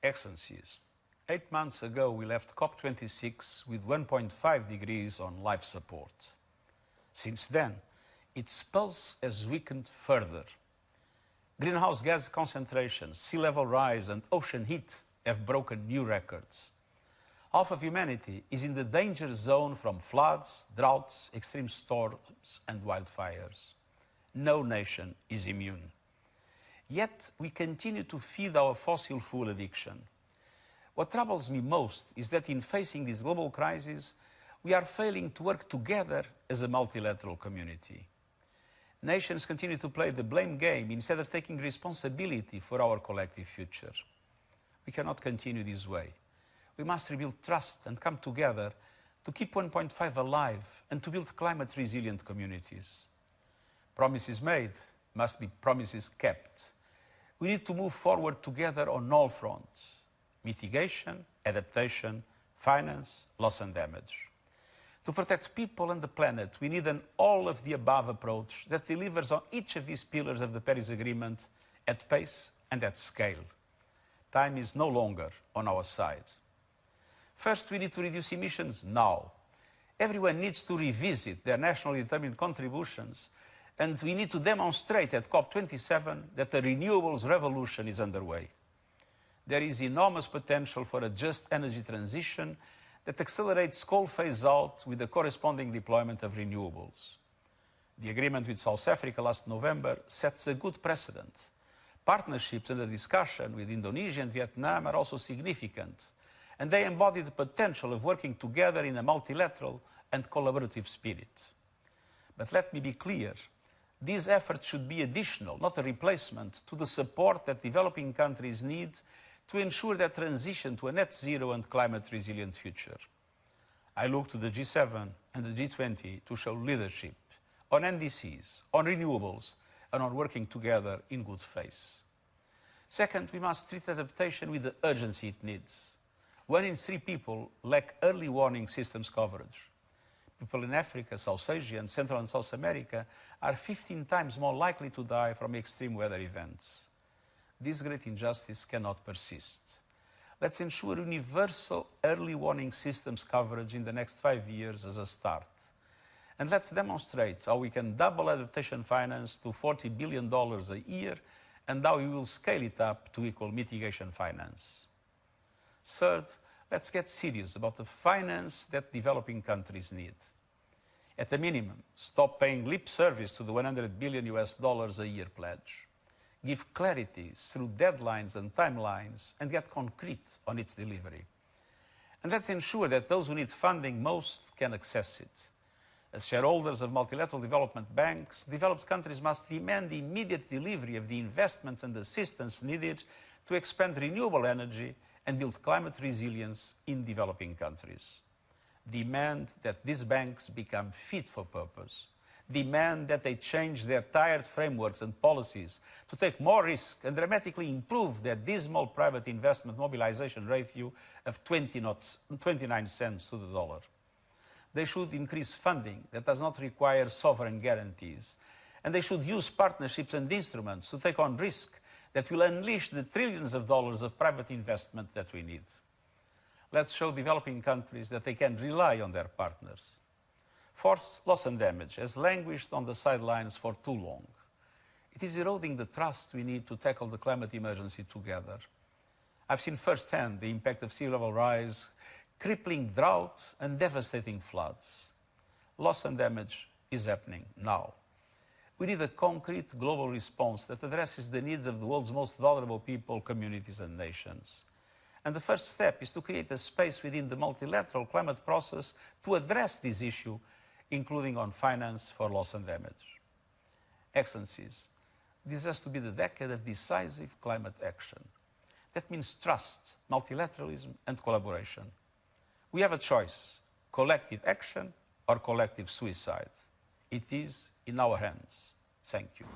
Excellencies, 8 months ago we left COP26 with 1.5 degrees on life support. Since then, its pulse has weakened further. Greenhouse gas concentration, sea level rise and ocean heat have broken new records. Half of humanity is in the danger zone from floods, droughts, extreme storms and wildfires. No nation is immune. Yet we continue to feed our fossil fuel addiction. What troubles me most is that in facing this global crisis, we are failing to work together as a multilateral community. Nations continue to play the blame game instead of taking responsibility for our collective future. We cannot continue this way. We must rebuild trust and come together to keep 1.5 alive and to build climate-resilient communities. Promises made must be promises kept. We need to move forward together on all fronts: mitigation, adaptation, finance, loss and damage. To protect people and the planet, we need an all-of-the-above approach that delivers on each of these pillars of the Paris Agreement at pace and at scale. Time is no longer on our side. First, we need to reduce emissions now. Everyone needs to revisit their nationally determined contributions, and we need to demonstrate at COP27 that the renewables revolution is underway. There is enormous potential for a just energy transition that accelerates coal phase-out with the corresponding deployment of renewables. The agreement with South Africa last November sets a good precedent. Partnerships under discussion with Indonesia and Vietnam are also significant, and they embody the potential of working together in a multilateral and collaborative spirit. But let me be clear. These efforts should be additional, not a replacement, to the support that developing countries need to ensure their transition to a net zero and climate-resilient future. I look to the G7 and the G20 to show leadership on NDCs, on renewables, and on working together in good faith. Second, we must treat adaptation with the urgency it needs. 1 in 3 people lack early warning systems coverage. People in Africa, South Asia, and Central and South America are 15 times more likely to die from extreme weather events. This great injustice cannot persist. Let's ensure universal early warning systems coverage in the next 5 years as a start. And let's demonstrate how we can double adaptation finance to $40 billion a year and how we will scale it up to equal mitigation finance. Third, let's get serious about the finance that developing countries need. At a minimum, stop paying lip service to the $100 billion a year pledge. Give clarity through deadlines and timelines and get concrete on its delivery. And let's ensure that those who need funding most can access it. As shareholders of multilateral development banks, developed countries must demand the immediate delivery of the investments and assistance needed to expand renewable energy and build climate resilience in developing countries. Demand that these banks become fit for purpose. Demand that they change their tired frameworks and policies to take more risk and dramatically improve their dismal private investment mobilization ratio of 29 cents to the dollar. They should increase funding that does not require sovereign guarantees. And they should use partnerships and instruments to take on risk that will unleash the trillions of dollars of private investment that we need. Let's show developing countries that they can rely on their partners. Fourth, loss and damage has languished on the sidelines for too long. It is eroding the trust we need to tackle the climate emergency together. I've seen firsthand the impact of sea level rise, crippling drought and devastating floods. Loss and damage is happening now. We need a concrete global response that addresses the needs of the world's most vulnerable people, communities and nations. And the first step is to create a space within the multilateral climate process to address this issue, including on finance for loss and damage. Excellencies, this has to be the decade of decisive climate action. That means trust, multilateralism and collaboration. We have a choice: collective action or collective suicide. It is in our hands. Thank you.